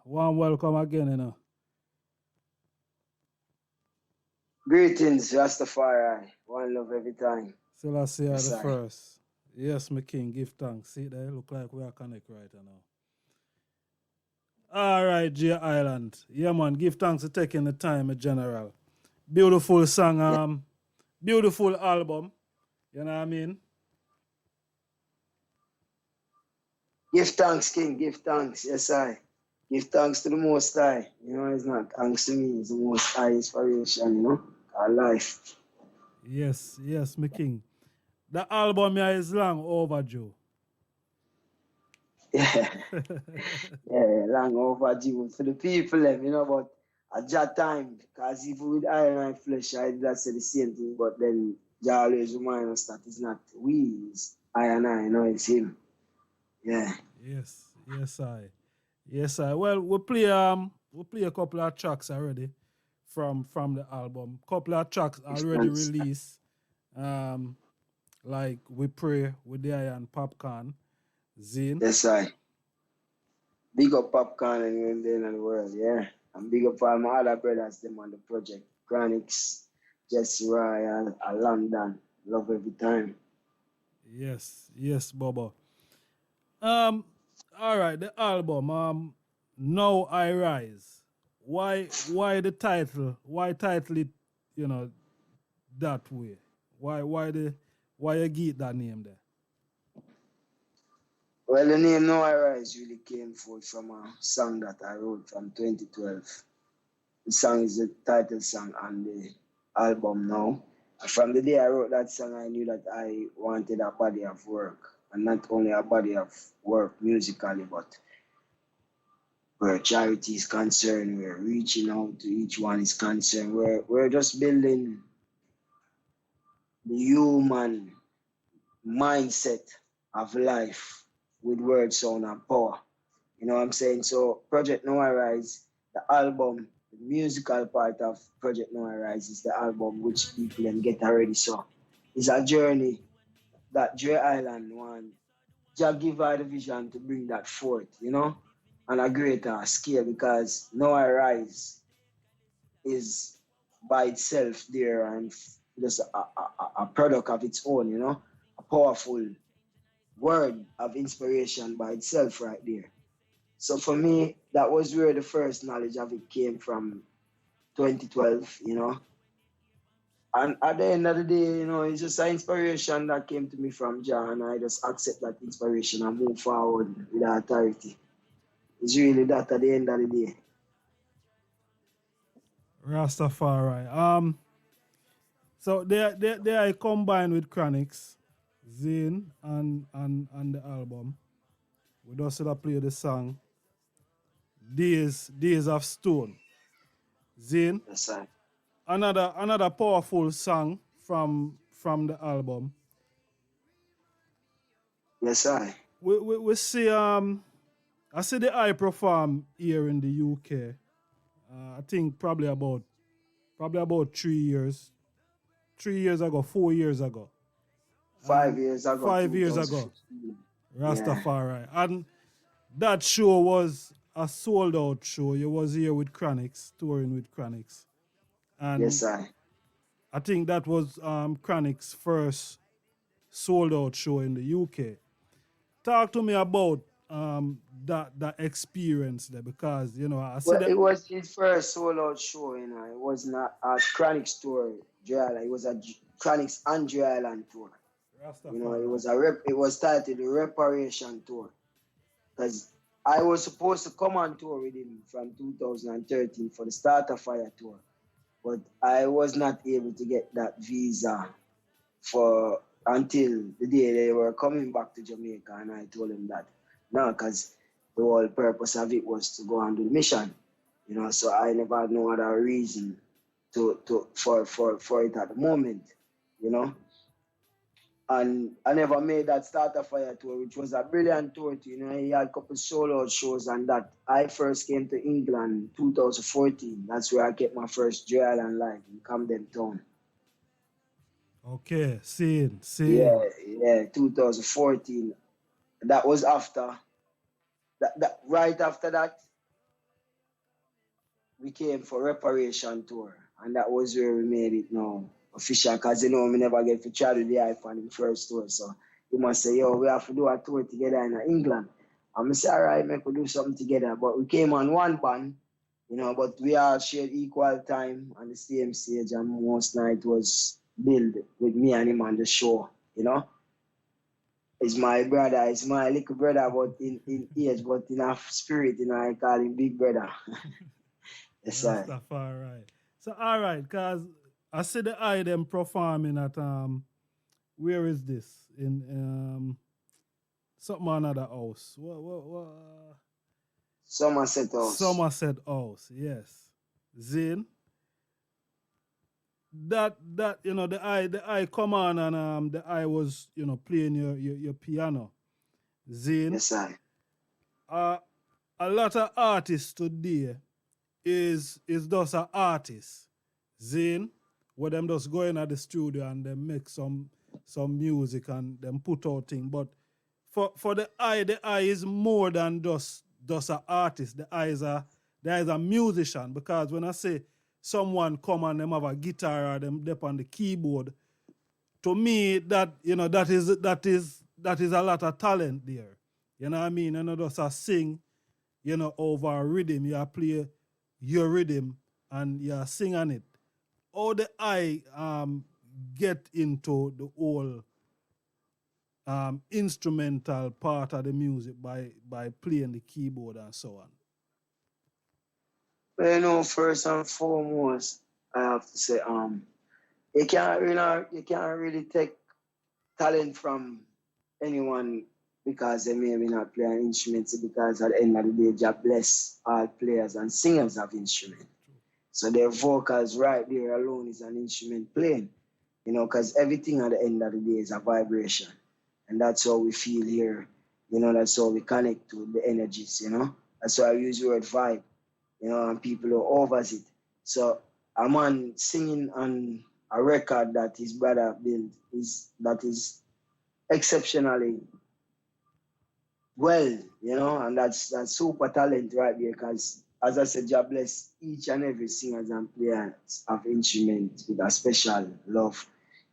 Warm welcome again. Greetings, Rastafari. One love every time. Selassie Yes, the I. first. Yes, my king, give thanks. See, they look like we are connect right now. All right, J Island. Yeah, man, give thanks for taking the time, General. Beautiful song, Yeah. beautiful album. You know what I mean? Give thanks, King. Give thanks. Yes, I. Give thanks to the Most High. It's not thanks to me. It's the Most High inspiration, our life. Yes, my king. The album here is long overdue. Yeah, yeah, long overdue for the people, but at that time, because even with iron and flesh, I did say the same thing, but then Jah always remind us that it's not we, it's I and I, it's him. Yeah. Yes, I. Yes, I. Well, we play a couple of tracks already from the album. Couple of tracks Give already thanks. released. Um, like We Pray with the Iron Popcorn, Zine. Yes, I. Big up Popcorn and then in the world, yeah. And big up all my other brothers, them on the project. Chronix, Jesse Royal, London. Love every time. Yes, Bobo. Um, all right, the album. Now I Rise. Why the title? Why title it? You know that way. Why you get that name there? Well, the name No I Rise really came forth from a song that I wrote from 2012. The song is the title song on the album now. And from the day I wrote that song, I knew that I wanted a body of work. And not only a body of work musically, but where charity is concerned, we're reaching out to each one is concerned. We're just building the human mindset of life with word, sound, and power. You know what I'm saying? So Project Noah Rise, the album, the musical part of Project Noah Rise is the album which people can get already. So it's a journey that Dre Island want. Just give her the vision to bring that forth, on a greater scale because Noah Rise is by itself there and just a product of its own, a powerful word of inspiration by itself right there. So for me, that was where the first knowledge of it came from 2012. And at the end of the day, it's just an inspiration that came to me from Jah, and I just accept that inspiration and move forward with authority. It's really that at the end of the day. Rastafari. So they are combined with Chronix, Zine, and the album. We just play the song Days of Stone. Zine, Yes, I. another powerful song from the album. Yes, I. We see I see the I perform here in the UK. I think probably about 3 years. 3 years ago, 4 years ago. 5 years ago, 5 years ago. 2015. Yeah. Rastafari. And that show was a sold out show. You was here with Chronix, touring with Chronix. And Yes, I. I think that was Chronix's first sold out show in the UK. Talk to me about that experience there because I said Well, that it was his first solo show. It was not a Chronic tour, Dre Island. It was a Chronic and Dre Island tour. It Rastafari. was it was titled the Reparation Tour. Because I was supposed to come on tour with him from 2013 for the Starter Fire tour. But I was not able to get that visa for until the day they were coming back to Jamaica, and I told him that no, because the whole purpose of it was to go and do the mission. So I never had no other reason for it at the moment. And I never made that Starter Fire tour, which was a brilliant tour. He had a couple solo shows, and that I first came to England in 2014. That's where I get my first Dre Island live in Camden Town. Okay, seen. Yeah, yeah, 2014. That was after that right after that. we came for reparation tour, and that was where we made it now official. Cause we never get to try to the iPhone in the first tour, so you must say, yo, we have to do a tour together in England. I'm say, all right, make we do something together. But we came on one band, but we all shared equal time on the same stage, and most night was built with me and him on the show. He's my brother, he's my little brother, but in age, but in a spirit, I call him big brother. Yes, sir. Rastafari. So all right, cause I see the eye them performing at where is this in something another house. What Somerset House. Somerset House, yes. Zane. That the eye come on and the eye was playing your piano. Zane. Yes, sir. Uh a lot of artists today is just an artist. Zane, where them just go in at the studio and they make some music and them put out thing. But for the eye is more than just an artist. The eye is a musician, because when I say someone come and them have a guitar or them dep on the keyboard, to me that is a lot of talent there. You know what I mean? And not just a sing, over a rhythm. You play your rhythm and you're singing it. How the eye get into the whole instrumental part of the music by playing the keyboard and so on. Well, first and foremost, I have to say, you can't really take talent from anyone because they maybe not play an instrument, because at the end of the day, God bless all players and singers of instrument. So their vocals right there alone is an instrument playing, because everything at the end of the day is a vibration. And that's how we feel here. That's how we connect to the energies. That's why I use the word vibe, and people who overs it. So a man singing on a record that his brother built that is exceptionally well, and that's super talent right there. Because as I said, God bless each and every singers and players of instruments with a special love,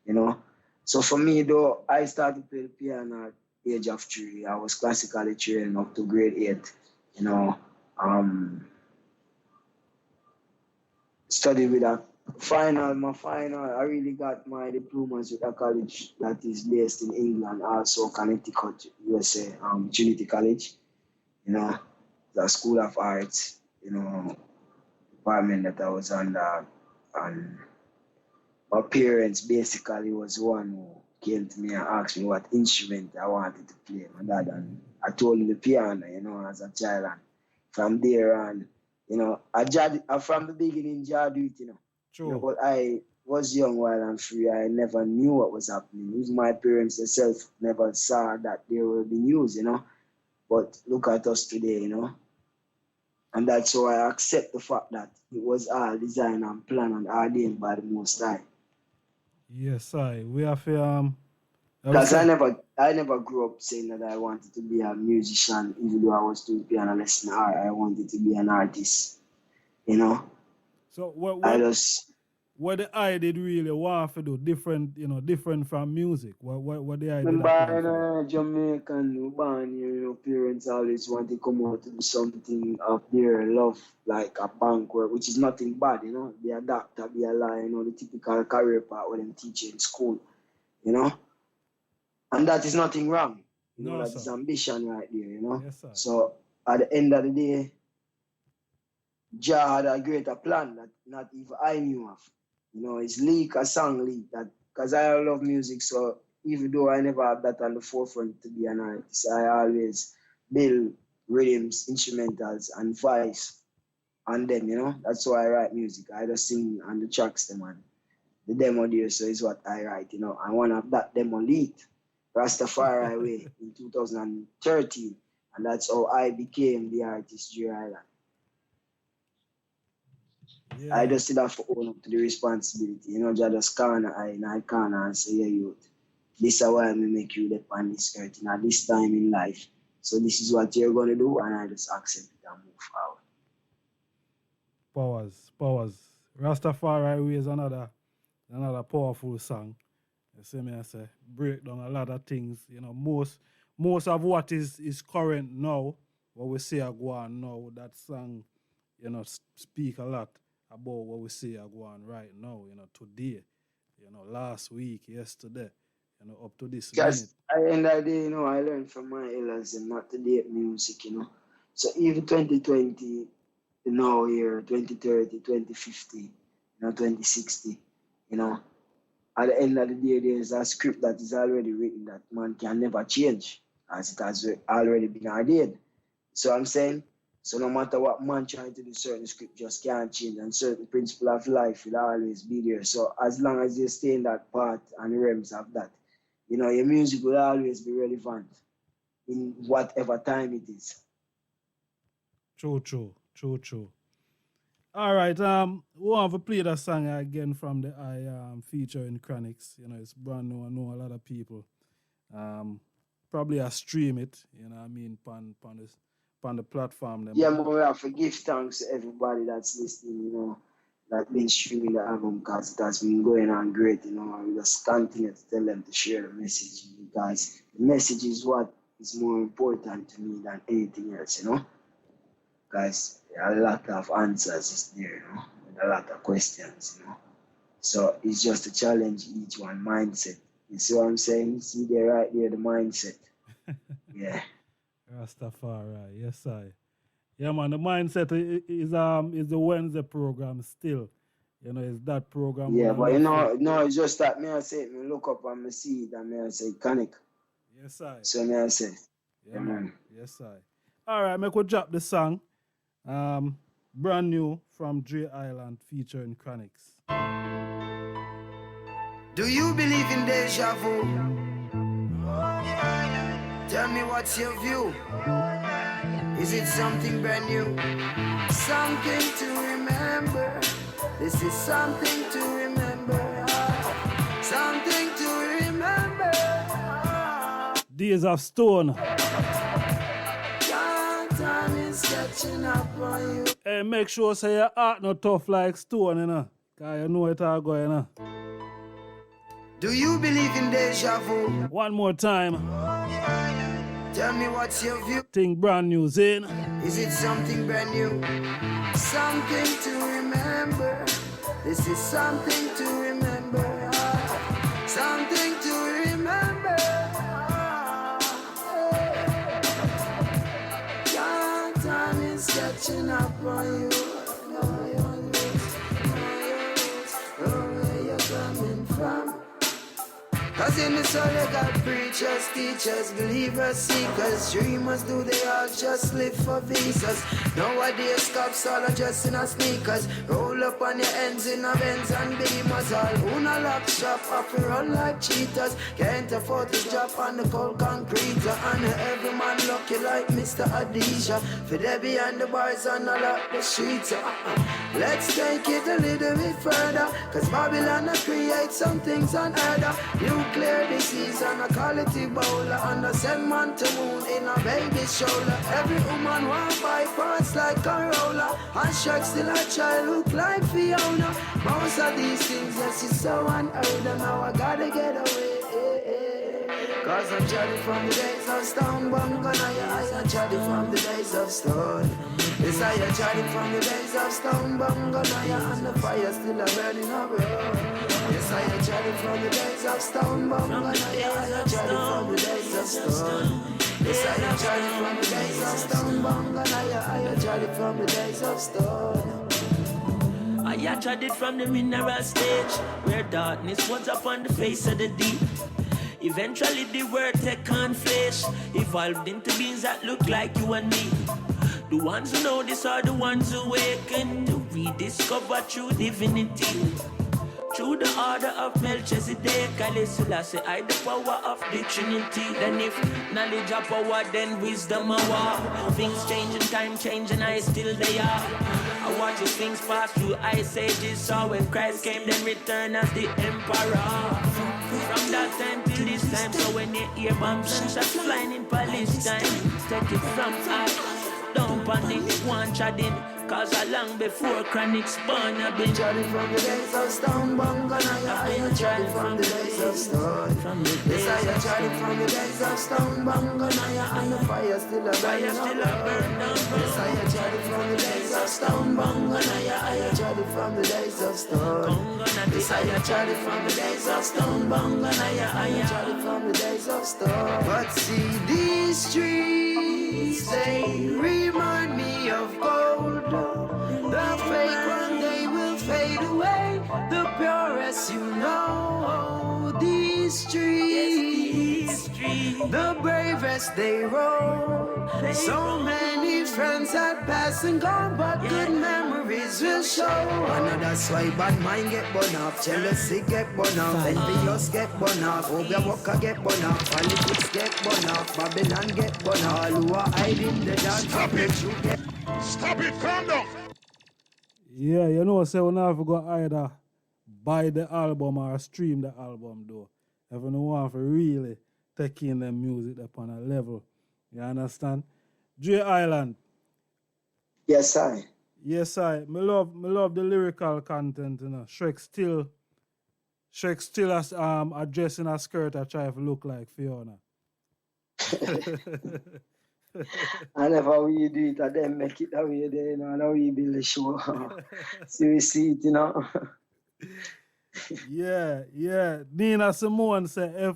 you know. So for me though, I started to play the piano at the age of 3. I was classically trained up to grade 8, you know. Studied with my final, I really got my diplomas with a college that is based in England, also Connecticut, USA, Trinity College, the School of Arts, department that I was under. And my parents basically was one who came to me and asked me what instrument I wanted to play, my dad, and I told him the piano, as a child. And from there on, I from the beginning, I do it, True. but I was young while I'm free. I never knew what was happening. Even my parents themselves never saw that they were being used, But look at us today, And that's why I accept the fact that it was all designed and planned and ordained by the Most High. Yes, we have Because I never grew up saying that I wanted to be a musician, even though I was doing piano lesson. I wanted to be an artist, So I just what the eye did really want to do different, different from music. What the eye did remember plan in for do. Jamaican born here, parents always want to come out to do something of their love, like a bank work, which is nothing bad, Be a doctor, be a lawyer, the typical career path when them teach you in school, And that is nothing wrong. No, That is sir. ambition right there, Yes, sir. So at the end of the day, Jah had a greater plan that not even I knew of. It's leak, a song leak that, because I love music, so even though I never had that on the forefront to be an artist, I always build rhythms, instrumentals, and voice on them, That's why I write music. I just sing on the tracks them, and the demo there, so is what I write, And one of that demo leaked Rastafari Way in 2013, and that's how I became the artist J Island. Yeah. I just still have to own up to the responsibility. Just corner I corner and say, yeah, youth, this is why I make you live on this earth, at this time in life. So this is what you're going to do, and I just accept it and move forward. Powers. Rastafari Way is another powerful song. You see me, I say, break down a lot of things. You know, most of what is current now, what we see go on now, that song, you know, speak a lot about what we see go on right now, you know, today, you know, last week, yesterday, you know, up to this minute. Just at the end of the day, you know, I learned from my elders and not to date music, you know. So even 2020, you know, here, 2030, 2050, you know, 2060, you know, at the end of the day, there's a script that is already written that man can never change as it has already been ordained. So I'm saying, so no matter what man trying to do, certain script just can't change and certain principle of life will always be there. So as long as you stay in that part and the realms of that, you know, your music will always be relevant in whatever time it is. True. All right, we want to play that song again from the featuring Chronixx. You know, it's brand new. I know a lot of people. Probably I stream it, you know what I mean, on the platform. Yeah, but we have to give thanks to everybody that's listening, you know, that's been streaming the album because it has been going on great, you know, and we just continue to tell them to share the message because the message is what is more important to me than anything else, you know, because a lot of answers is there, you know, and a lot of questions, you know. So it's just to challenge each one mindset. You see what I'm saying? See there right there, the mindset. Yeah. Rastafari, yes I. Yeah man, the mindset is the Wednesday program still. You know, it's that program. Yeah, but you know, no, it's just that me I say me look up and me see it and me I say Conic. Yes I. So me I say. Yeah man. Yes I. Alright, me could drop the song. Brand new from Dre Island featuring Chronixx. Do you believe in deja vu? Tell me what's your view? Is it something brand new? Something to remember. This is something to remember. Something to remember. Days of Stone. Time is catching up on you. Hey, make sure say your heart not tough like stone, you know. Cause you know it all going, you know. Do you believe in deja vu? One more time. Tell me what's your view? Thing brand new, Zane. Is it something brand new? Something to remember. This is something to remember. Something to remember. Time is catching up on you. Know your roots, know where you're coming from. Cause in the soul they got preachers, teachers, believers, seekers, dreamers, do they all just live for visas? Nowadays cops all are just in a sneakers, roll up on your ends in a Benz and Beamers. All who not lock shop up and run like cheaters, can't afford to drop on the cold concrete. And every man lucky like Mr. Adisha, for they behind the bars and all up the streets. Let's take it a little bit further, cause Babylon create some things unheard of. Nuclear disease and a quality bowler, and a send man to moon in a baby's shoulder. Every woman want bypass like a roller, and Shrek still a child look like Fiona. Most of these things that is so unheard of, now I gotta get away. Cause I'm chatting from the days of stone, but I'm gonna I chatting from the days of stone. Yes, I chatting from the days of stone, but I'm gonna and the fire still a burning up. Yes, I chatting from the days of stone, but I'm gonna I chatting from the days of stone. Yes, I chatting from the days of stone, but I'm gonna I chatting from the days of stone. I chatted from the mineral stage, where darkness was upon the face of the deep. Eventually the word take on flesh, evolved into beings that look like you and me. The ones who know this are the ones who awaken to rediscover true divinity. Through the order of Melchizedek, Haile Selassie, I the power of the Trinity. Then if knowledge of power, then wisdom a war. Things change and time change and I still they are. I watch as things pass through ice ages. So when Christ came, then return as the emperor. From that time till this time, so when you hear bombs and shots flying in Palestine, take it from high. Don't panic, one chatting. Cause long before Chronic's born, I've been chatting from the days of Stone Bunga. I've been chatting from the days of Stone. Yes, I am chatting from the days of Stone Bunga. And the fire still a burn down. Yes, I am chatting from the days of Stone Bunga. I am chatting from the days of Stone. Yes, I am chatting from the days of Stone Bunga. I am chatting from the days of Stone. But see these trees, they remind me of gold. The fake one day will fade away. The purest you know. These trees, the bravest they roll. So many friends had passed and gone, but good memories will show. I know that's why bad mind get burn off, jealousy get burn off, envious get burn off, Obia Walker get burn off, politics get burn off, Babylon get burn off. All who are hiding the dark, stop it, you get. Stop it, calm down. Yeah, you know, say we never go either buy the album or stream the album though. If you don't want to really take in the music upon a level. You understand? J Island. Yes, I. Yes, me love the lyrical content, you know. Shrek still as addressing a skirt I try to look like Fiona. I never how you do it, and then make it how you do, you know, and how you build the show. So we see it, you know. Yeah. Nina Simone said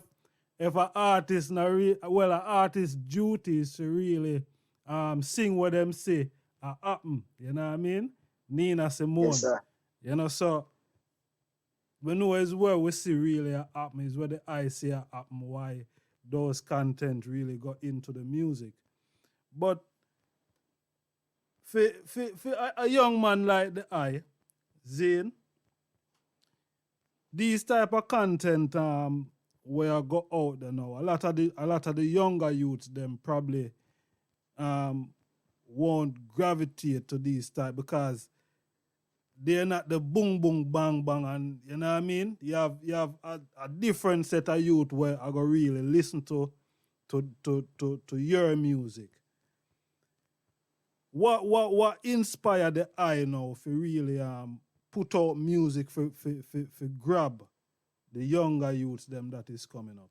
if an artist an artist's duty is to really sing what them say happen. You know what I mean? Nina Simone. Yes, sir. You know, so we know as well we see really happen is where the I see happen, why those content really got into the music. But for a young man like the I, Zane, these type of content where go out there now, a lot of the younger youths them probably won't gravitate to these type because they're not the boom boom bang bang, and you know what I mean? You have a different set of youth where I go really listen to your music. What inspired the I now for really put out music for grab the younger youths them that is coming up?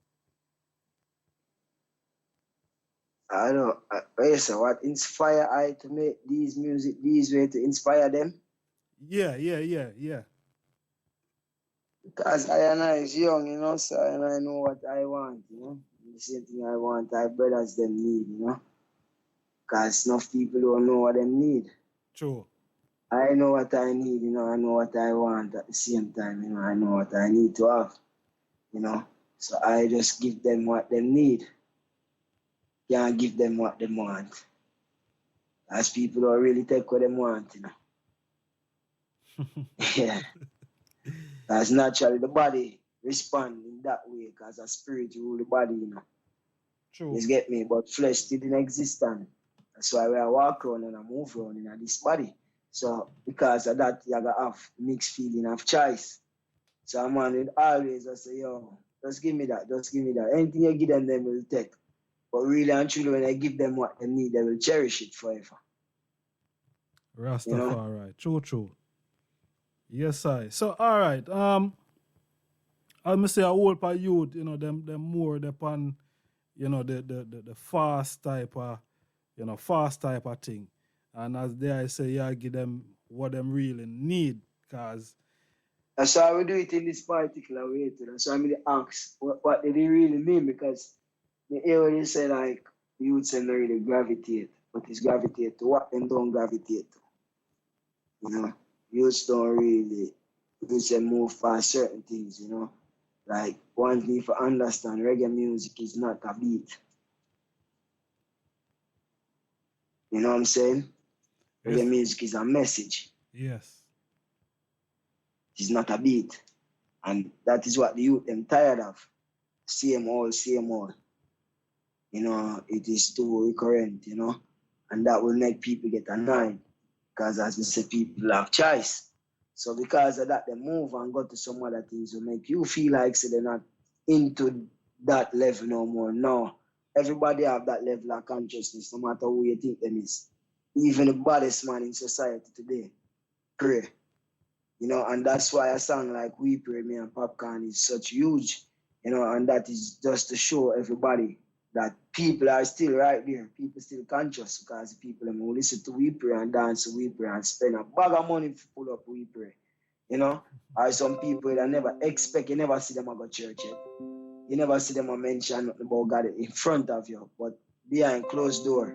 I know. Yes, sir. What inspire I to make these music these way to inspire them? Yeah. Because I is young, you know, so and I know what I want, you know. The same thing I want, I brothers them need, you know. Because enough people don't know what they need. True. I know what I need, you know, I know what I want at the same time, you know, I know what I need to have, you know. So I just give them what they need. Can't give them what they want. As people don't really take what they want, you know. Yeah. That's naturally the body respond in that way because a spirit rule the body, you know. True. You get me? But flesh still in existence. That's why I walk around and I move around in this body. So because of that, you gotta have mixed feeling of choice. So a man will always say, yo, just give me that. Anything you give them, they will take. But really and truly, when I give them what they need, they will cherish it forever. Rastafari, You know? True. Yes, I. So all right. I must say a whole part youth, you know, them more upon, you know, the fast type of thing. And as I say, yeah, give them what them really need, cause that's why we do it in this particular way too. That's why I ask what do they really mean, because the hear they say like youths and really gravitate, but it's gravitate to what them don't gravitate to. You know, youths don't really move past certain things, you know. Like one thing for understand, reggae music is not a beat. You know what I'm saying? Yes. Reggae music is a message. Yes. It's not a beat. And that is what the youth them tired of. Same old. You know, it is too recurrent, you know. And that will make people get annoyed. Because as we say, people have choice. So because of that, they move and go to some other things to make you feel like so they're not into that level no more. No. Everybody have that level of consciousness, no matter who you think them is. even the baddest man in society today pray. And that's why a song like We Pray, Me and Popcorn is such huge, and that is just to show everybody that people are still right there. People still conscious because the people who listen to We Pray and dance to We Pray and spend a bag of money to pull up We Pray. Or some people that never expect, you never see them go church yet. You never see them mention nothing about God in front of you, but behind closed door,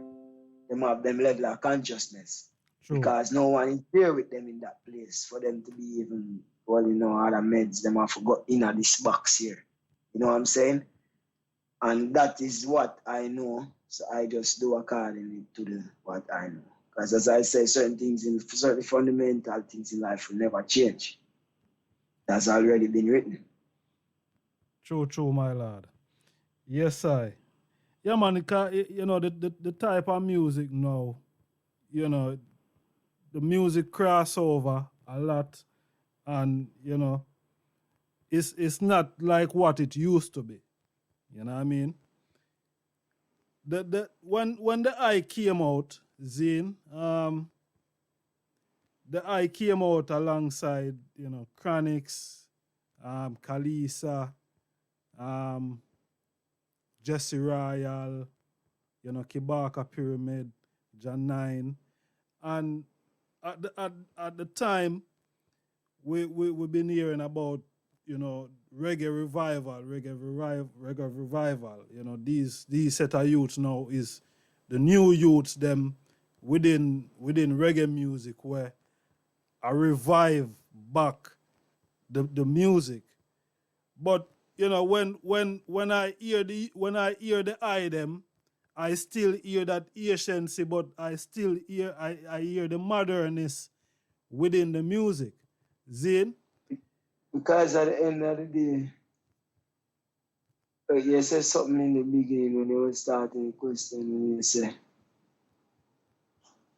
them have them level of consciousness. True. Because no one is there with them in that place for them to be even, other meds, them have forgot in this box here. You know what I'm saying? And that is what I know. So I just do accordingly to what I know. Because as I say, certain fundamental things in life will never change. That's already been written. True, my lord. Yes, I. Yeah, man, the type of music now, the music crossover a lot, and it's not like what it used to be. You know what I mean? When the Eye came out, Zane, the Eye came out alongside Chronixx, Kalisa, Jesse Royal, Kibaka Pyramid, John 9, and at the time we've been hearing about reggae revival. These set of youths now is the new youths them within reggae music where I revive back the music. But when I hear the Eye them, I still hear that anciency, but I still hear I hear the modernness within the music. Zane? Because at the end of the day, you said something in the beginning when you were starting the question, and you say,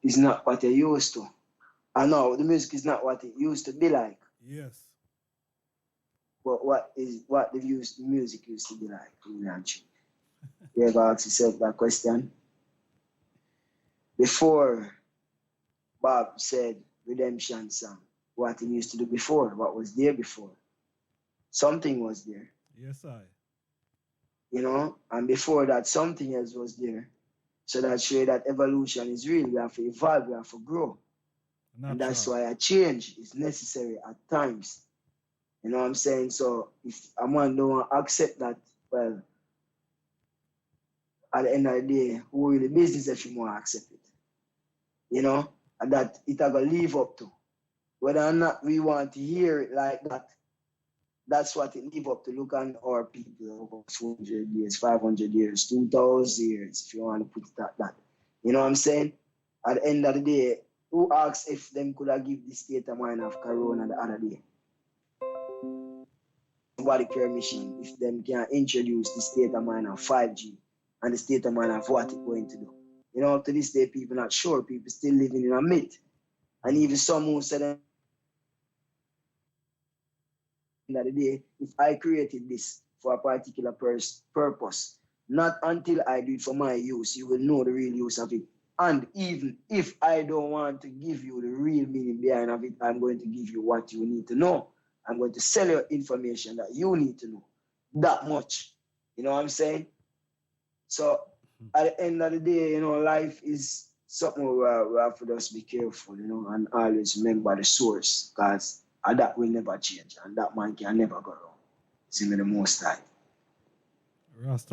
it's not what you used to. I know the music is not what it used to be like. Yes. But what the music used to be like, actually? You ever ask yourself that question? Before Bob said Redemption song, what he used to do before, what was there before. Something was there. Yes, I. And before that, something else was there. So that shows that evolution is real. We have to evolve, we have to grow. And that's why a change is necessary at times. You know what I'm saying? So if a man don't accept that, well, at the end of the day, who will the business if you want to accept it? And that it are going to live up to. Whether or not we want to hear it like that, that's what it live up to. Look at our people over 400 years, 500 years, 2,000 years, if you want to put it at that. You know what I'm saying? At the end of the day, who asks if them could have given the state of mind of Corona the other day? Nobody permission if them can introduce the state of mind of 5G and the state of mind of what it's going to do. To this day, people not sure. People still living in a myth. And even some who said that the day, if I created this for a particular purpose, not until I do it for my use, you will know the real use of it. And even if I don't want to give you the real meaning behind of it, I'm going to give you what you need to know. I'm going to sell you information that you need to know. That much. You know what I'm saying? So at the end of the day, life is something where we have to just be careful, and always remember the source, because that will never change, and that man can never go wrong. It's even the most high.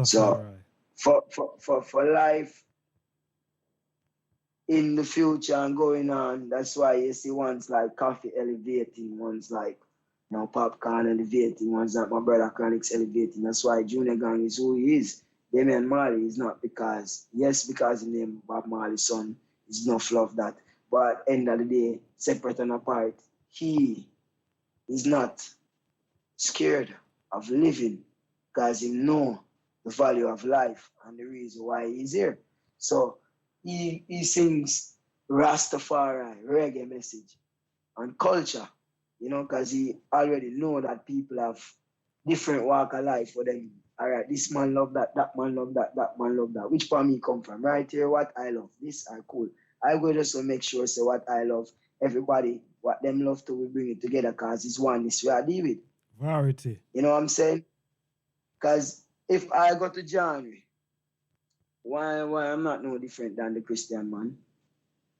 So for life in the future and going on, that's why you see ones like Coffee elevating, ones like Popcorn elevating, ones like my brother Chronixx elevating. That's why Junior Gong is who he is. Damian Marley is not because the name Bob Marley's son is enough love that. But at the end of the day, separate and apart, he is not scared of living because he knows the value of life and the reason why he's here. So he sings Rastafari, reggae message and culture, because he already know that people have different walk of life for them. All right, this man love that man love that man love that. Which part me come from? Right here, what I love. This are cool. I go just to make sure say what I love, everybody, what them love to, we bring it together because it's one this way I deal with. Variety. You know what I'm saying? Because if I go to January, why I'm not no different than the Christian man.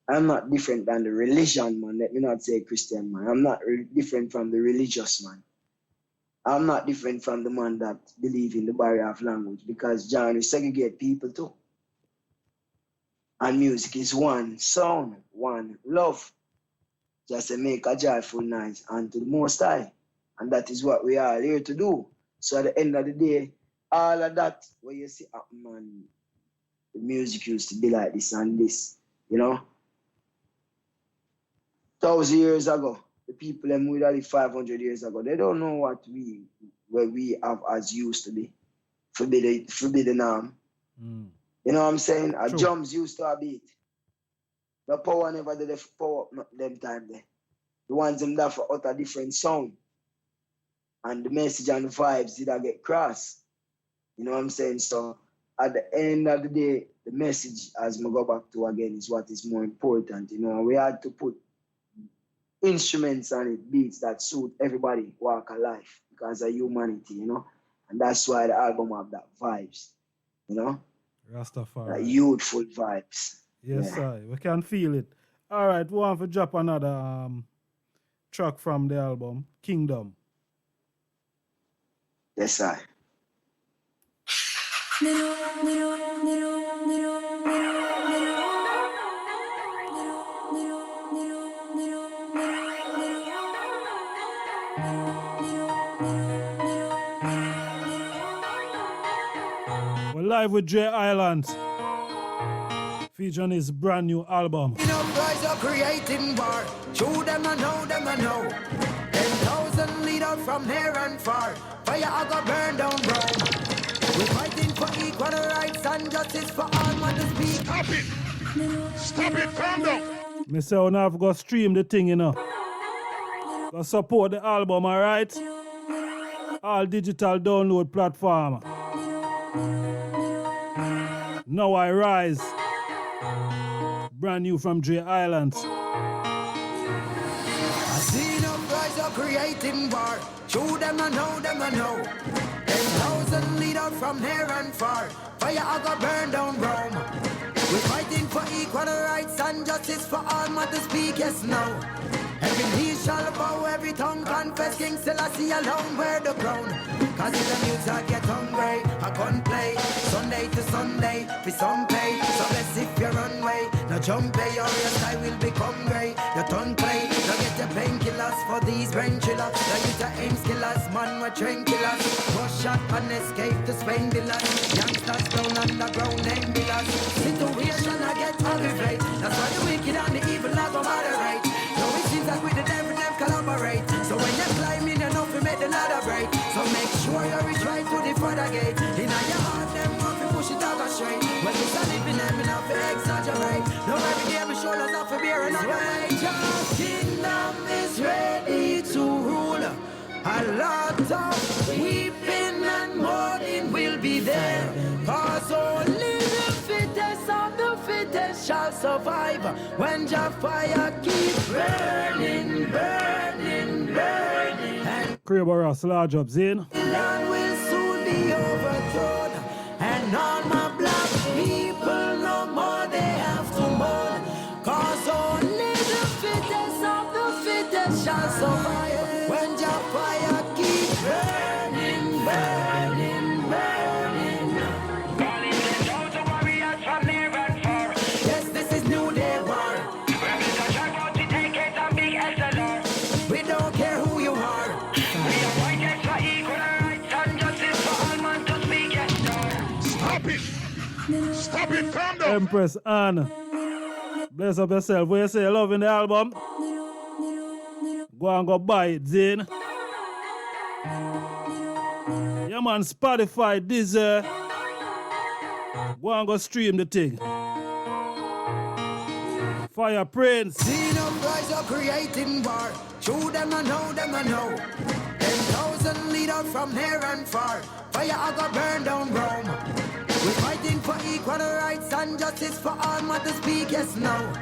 I'm not different than the religion man. Let me not say Christian man. I'm not different from the religious man. I'm not different from the man that believe in the barrier of language because January segregate people too. And music is one sound, one love. Just to make a joyful noise unto the Most High. And that is what we are here to do. So at the end of the day, all of that, where you see, man, the music used to be like this and this, you know? 1,000 years ago, the people them who live 500 years ago, they don't know what we have as used to be. Forbidden arm. Mm. You know what I'm saying? True. Drums used to a beat. The power never did the power up them time there. The ones them that for utter different sound. And the message and the vibes did I get cross. You know what I'm saying? So at the end of the day, the message, as I go back to again, is what is more important. You know, we had to put instruments on it, beats that suit everybody walk of life because of humanity, you know. And that's why the album have that vibes, you know. Rastafari. Like youthful vibes. Yes, Yeah. sir. We can feel it. All right, we want to drop another track from the album, Kingdom. Yes, sir. We're live with Dre Island, featuring his brand new album. Rise up creating war. Show them I know, 10,000 leaders from near and far. Fire I got burned down Rome. We're fighting for equal rights and justice for all man to speak. Stop it! Stop it! Calm down! Me say we have to go stream the thing, you know. Go support the album, alright? All digital download platform. Now I Rise. Brand new from Dre Island. I see them rise up creating war. Show them I know, 10,000 leaders from near and far. Fire I got burned down Rome. We're fighting for equal rights and justice for all man to speak, yes, no. Every knee shall bow, every tongue confess, King Selassie alone wear the crown. Cause in the music I get hungry, I can't play. Sunday to Sunday, for some pay. So bless if you're runway, no jump pay or your style will become grey. Your tongue play, no get your painkillers for these brain chillers. No use your aim skillers, man we're train killers. Rush shot and escape to Spain villas. Youngsters down underground name billers. Situation I get aggravate. That's why the wicked and the evil I go moderate. So it seems like with the devil them collaborate. So when you're climbing you know we make the ladder break. So make sure you reach right to the further gate. In your heart them want to push it out straight. When it's a living them enough to exaggerate. No every day my shoulders off for beer and I'm right. Your kingdom is ready to rule. A lot of weeping and mourning will be there. Cause only the fittest of the fittest shall survive. When your fire keeps burning, burning, burning. And Crable Ross, large up, Zane. the land will soon be overthrown. And all my black people no more they have to mourn. Cause only the fittest of the fittest shall survive. When your fire keeps burning, burning, burning. Calling the souls of warriors from near and far. Yes, this is New Day War. Rebels are trying out to take it and big SLR. We don't care who you are. We are fighting for equal rights and justice for all man to speak, yes, no. Stop it! Stop it! Calm down! Empress Anne. Bless up yourself. What you say, loving the album? Go and go buy it, Zane. Yeah, man, Spotify, Deezer. Go and go stream the thing. Fire Prince. Seen up rise up creating war. Show them I know, 10,000 leaders from near and far. Fire I got burned down Rome. We're fighting for equal rights and justice for all man to speak, yes, now.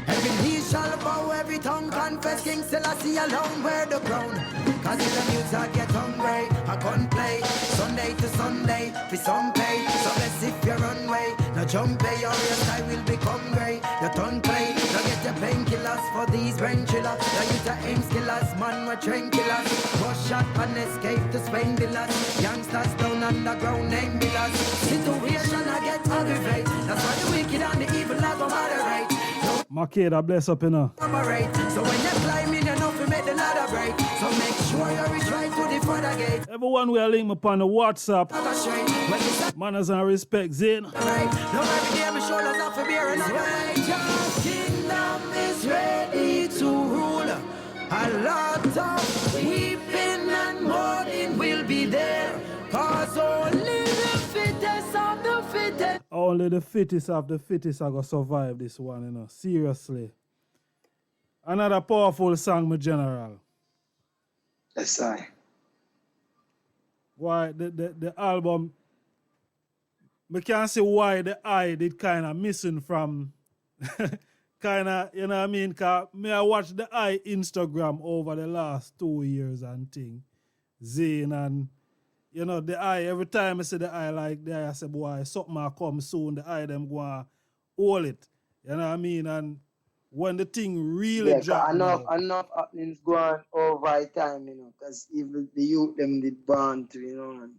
Every knee shall bow, every tongue confess, King Selassie alone wear the crown. Cause in the news I get hungry, I can't play Sunday to Sunday, for some pay. So let's if you run way, no jump pay or your sky will become grey. The tongue play, now get your painkillers for these brain killers. Now you the aim killers, man we're train killers. Push shot and escape to Spain villas. Youngsters down underground name villas. Situation I get aggravated, that's why the wicked and the evil I go moderate. Makeda, bless up, you know. So when you climb in, you know to make the ladder break. So make sure you reach right to the further gate. Everyone will link me upon the WhatsApp. Manners and respect, Zane. Right. No, every day my shoulders off for beer and your kingdom is ready to rule. A lot of weeping and mourning will be there. Cause only the fittest of the fittest. Only the fittest of the fittest are going to survive this one, you know. Seriously. Another powerful song, my general. Yes, I. Why the album, I can't say why the eye did kind of missing from, kind of, you know what I mean? Because I watch the eye Instagram over the last 2 years and thing. Zane and, you know, the eye, every time I see the eye like that, I say, boy, something will come soon, the eye them go and hold it. You know what I mean? And when the thing really drop enough happenings go on over time, you know, because even the youth them did born to, you know, and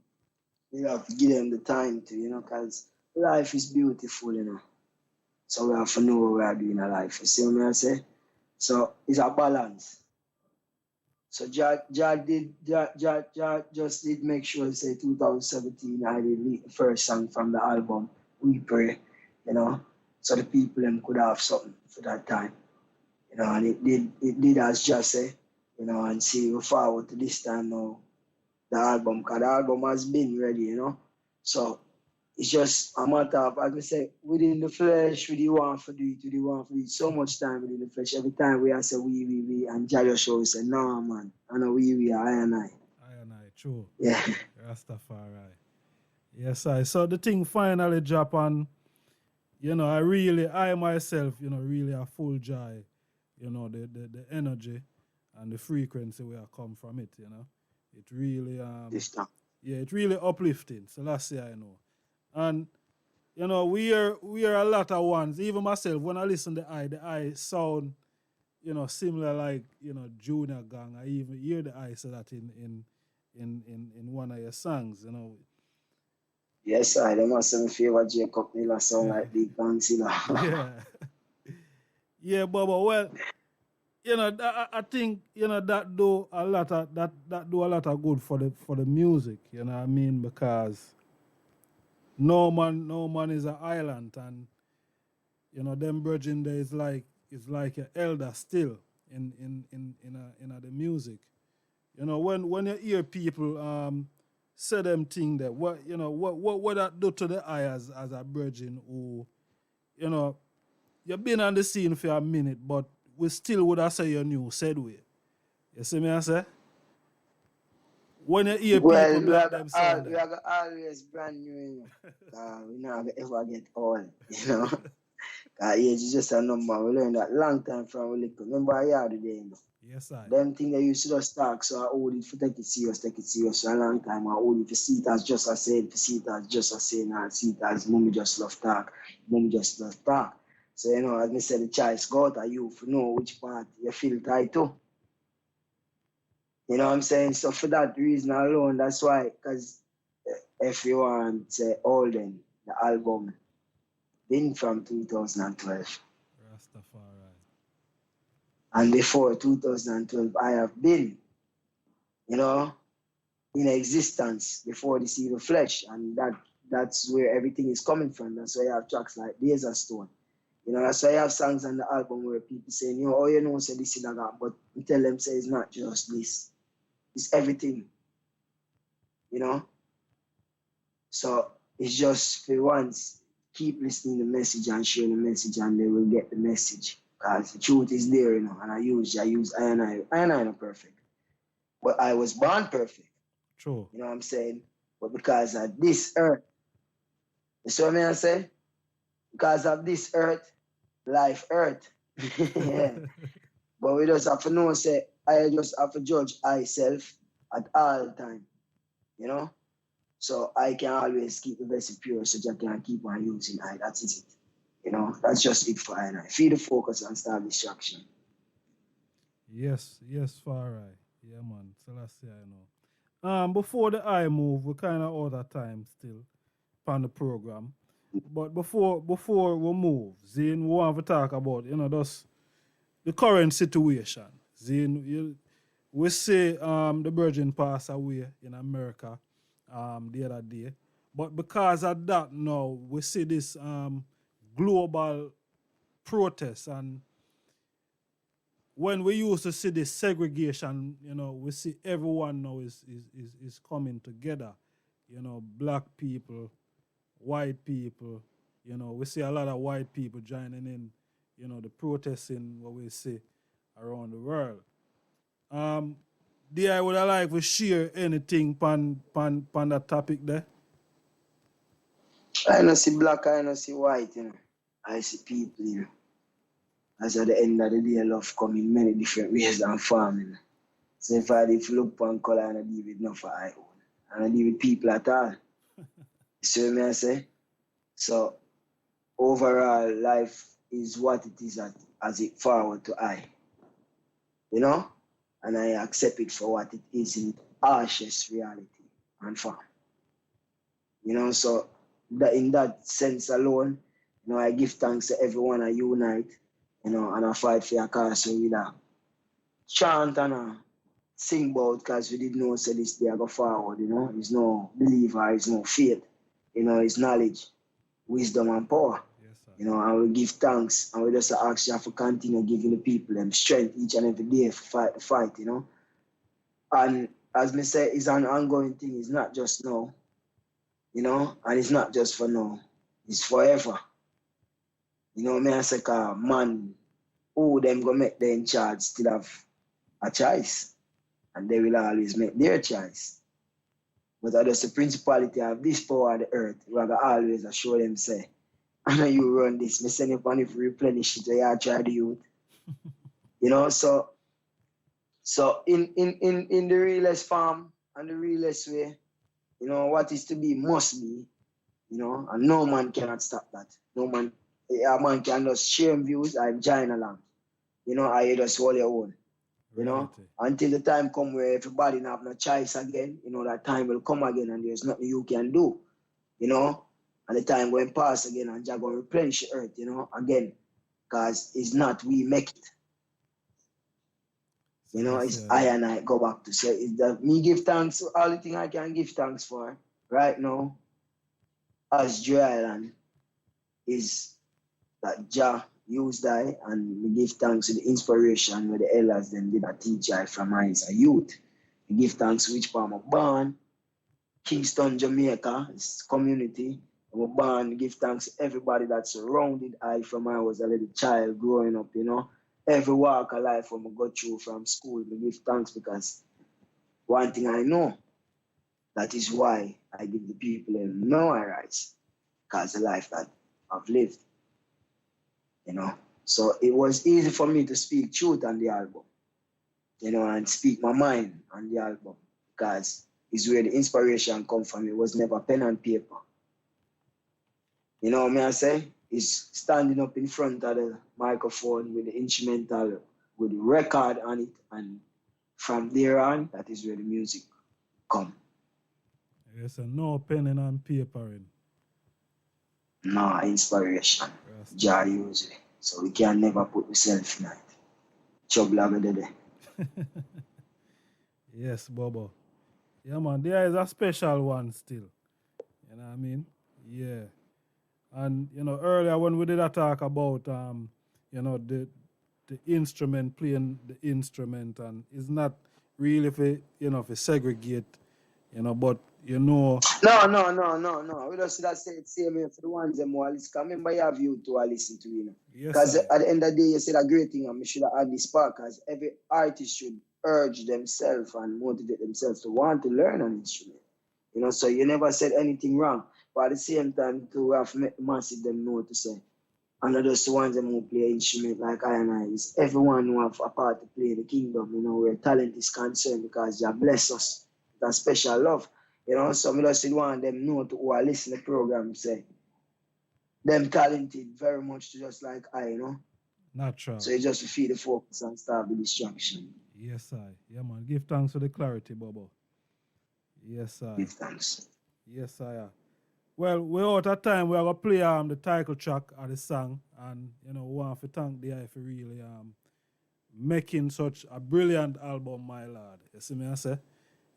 you have to give them the time to, you know, because life is beautiful, you know. So we have to know what we are doing in life. You see what I say? So it's a balance. So Jah just did make sure, say 2017, I did the first song from the album, We Pray, you know, so the people them could have something for that time. You know, and it did as just say, you know, and see we forward to this time now, the album, because the album has been ready, you know. So it's just a matter of, as I say, within the flesh, we want to do it, so much time within the flesh. Every time we say we, and Jah show, we say, no, man, I know we, I and I. I and I, true. Yeah. Rastafari. Yes, I. So the thing finally dropped and, you know, I myself, you know, really a full joy, you know, the energy and the frequency where I come from it, you know. It really, This time. yeah, it really uplifting. So last year I know. And, you know, we are a lot of ones. Even myself, when I listen to the eye sound, you know, similar like, you know, Junior Gang. I even hear the eye say that in one of your songs, you know. Yes, I must have favorite Jacob Miller sound like Big Bouncy. Yeah. Yeah, Bubba. Well, you know, I think, you know, that do a lot of good for the music, you know what I mean? Because no man is an island, and you know, them virgin there is like an elder still in the music. You know, when you hear people say them thing that what that do to the eye as a virgin who, you know, you've been on the scene for a minute, but we still would have say you knew said way. You see me I say? When you hear Well, people like them say that. we are always brand new, you know. We never ever get old, you know. Age is just a number. We learned that long time from we little. Remember I heard the day, you know. Yes, I. Them thing they used to just talk, so I hold it for take it serious for a long time. I hold it for see it as just a saying, for see it as just a saying, and see it as mommy just love talk. Mommy just love talk. So, you know, as I said, the choice go out of you to know which part you feel tied to. You know what I'm saying? So for that reason alone, that's why, because if you want to say Olden, the album, been from 2012. Rastafari. And before 2012, I have been, you know, in existence before this evil flesh. And that's where everything is coming from. That's why I have tracks like Days of Stone. You know, that's why I have songs on the album where people saying, you know, oh, you know, say this is that, but we tell them, say it's not just this. It's everything, you know? So it's just for once, keep listening to the message and sharing the message and they will get the message. Because the truth is there, you know, and I use I and I not perfect. But I was born perfect. True. You know what I'm saying? But because of this earth, You see what I say? Because of this earth, life earth. Yeah. But we just have to know, say, I just have to judge myself at all time. You know? So I can always keep the vessel pure so I can keep on using I. That's it. You know, that's just it for I and I. Feed the focus and start distraction. Yes, far right. Yeah, man. Selassie, I know. Before the eye move, we're kind of out of time still on the program. But before we move, Zane, we want to talk about, just the current situation. Zane, we say the Virgin passed away in America the other day. But because of that now, we see this global protest. And when we used to see this segregation, we see everyone now is coming together. Black people, white people, we see a lot of white people joining in, the protesting what we see around the world. I would like to share anything pan that topic there. I don't see black, I don't see white, I see people, As at the end of the day, love come in many different ways than farming. So if I look upon color and I deal with nothing for I own. And I deal with people at all. You see what I say? So overall life is what it is as it forward to I. And I accept it for what it is in its harshest reality and form. So in that sense alone, I give thanks to everyone I unite, and I fight for your cause so we chant and sing about because we didn't know so this day I go forward, It's no believer, it's no faith, it's knowledge, wisdom and power. Yes, And we give thanks and we just ask you to continue giving the people them strength each and every day to fight the fight, And as me say, it's an ongoing thing, it's not just now, and it's not just for now, it's forever. I say, man, who them go make them in charge still have a choice. And they will always make their choice. But I just the principality of this power of the earth, we will always assure them, say, I know you run this, me send you upon if you replenish it, you try the youth. So in the realest form and the realest way, what is to be must be, and no man cannot stop that. No man, a man can just share views and join along. I just hold your own. Until the time come where everybody have no choice again, that time will come again and there's nothing you can do, and the time going pass again and Jah going replenish the earth, again, because it's not we make it. It's I and I go back to say, it's that me give thanks to all the things I can give thanks for right now as Joy Island is that Jah used I and we give thanks to the inspiration where the elders then did a teach I from I as a youth. We give thanks to which part I'm born, Kingston, Jamaica, it's community. I'm born, we give thanks to everybody that surrounded I from I was a little child growing up, Every walk of life when I go through from school, we give thanks because one thing I know, that is why I give the people no rights, because the life that I've lived. So it was easy for me to speak truth on the album, and speak my mind on the album because it's where the inspiration come from. It was never pen and paper. What I say? It's standing up in front of the microphone with the instrumental, with the record on it, and from there on, that is where the music come. Yes, and no pen and papering. No inspiration. Jah usually. So we can never put myself in it. Trouble over there. Yes, Bobo. Yeah, man, there is a special one still. You know what I mean? Yeah. And, earlier when we did a talk about, the instrument, playing the instrument, and it's not really for segregate, but, No. We just that say it same for the ones them who are listening. Remember you have you to listen to, Because at the end of the day, you said a great thing, and we should add this part, because every artist should urge themselves and motivate themselves to want to learn an instrument. So you never said anything wrong. But at the same time, too, we have to make the massive them know to say, and not just the ones them who play instrument like I and I. It's everyone who have a part to play in the kingdom, you know, where talent is concerned because God bless us with a special love. You know, so we just want them know to who are listening to the program say, them talented very much to just like I, you know. Natural. So you just feed the focus and start the distraction. Yes, I. Yeah, man. Give thanks for the clarity, Bobo. Yes, I. Give thanks. Yes, I. Well, we're out of time. We're going to play the title track of the song. And, you know, we want to thank the eye for really making such a brilliant album, my lord. You see me, I say?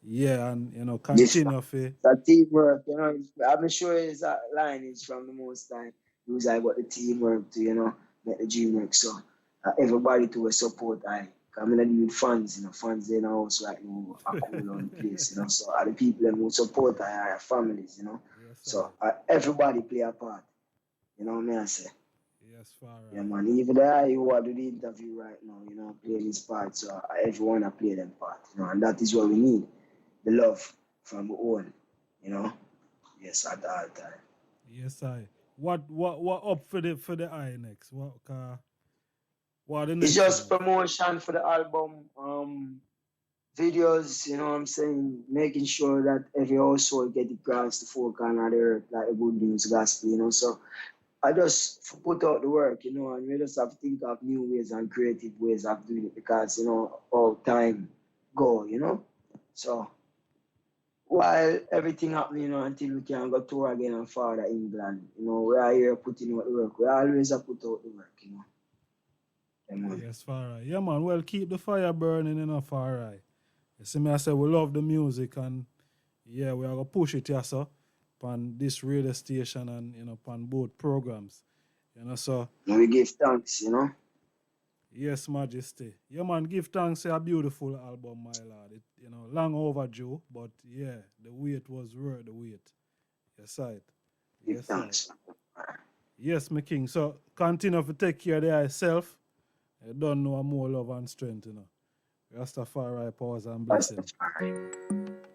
Yeah, and, you know, continue for... That teamwork, you know, I'm sure his line is from the most time. It was like about the teamwork to, you know, make the dream work. So, everybody to a support, I'm going to need fans, you know, fans in the house right now are cool on the place, you know. So, the people who support our families, you know. Yes, so, everybody play a part. You know what I say? Yes, far right. Yeah, man. Even the guy who are doing the interview right now, you know, playing his part. So, everyone are playing their part, you know, and that is what we need. The love from own, you know. Yes, at all time. Yes, I. What up for the eye next? What the next? It's just promotion for the album, videos, you know what I'm saying, making sure that every household get across the four corners of the earth like a good news gospel, you know. So I just put out the work, you know, and we just have to think of new ways and creative ways of doing it because, you know, all time go, you know. So while everything happening, you know, until we can go tour again and further England, you know, we are here putting out the work. We always have put out the work, you know. Yeah, yes, far right. Yeah, man. Well, keep the fire burning, you know, far right. You see me, I say we love the music and, yeah, we are going to push it, yeah, so, on this radio station and, you know, on both programs, you know, so. We give thanks, you know. Yes, Majesty. Yeah, man, give thanks to a beautiful album, my lord. It, you know, long overdue, but yeah, the wait was worth the wait. Yes, right. Give thanks. Yes, my king. So continue to take care of yourself. You don't know more love and strength, you know. Rastafari powers and blessings.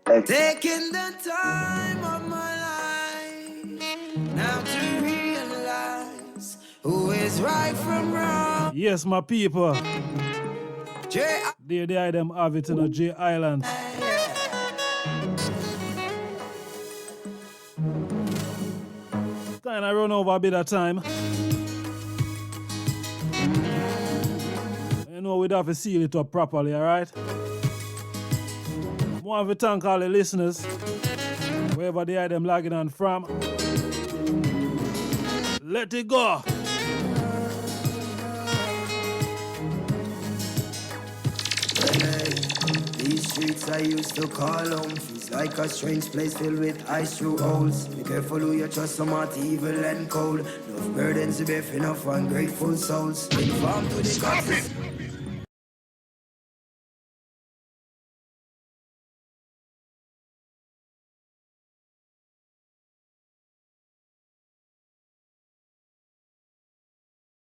Taking the time of my life now to realize who is right from wrong. Yes, my people. They them have it in a J Island. Kind of run over a bit of time. You know, we'd have to seal it up properly, alright? I want to thank all the listeners, wherever they are them logging on from. Let it go. These streets I used to call home feels like a strange place filled with ice through holes. Be careful who you trust, some are evil and cold. Enough burdens to bear, enough ungrateful souls. Informed to the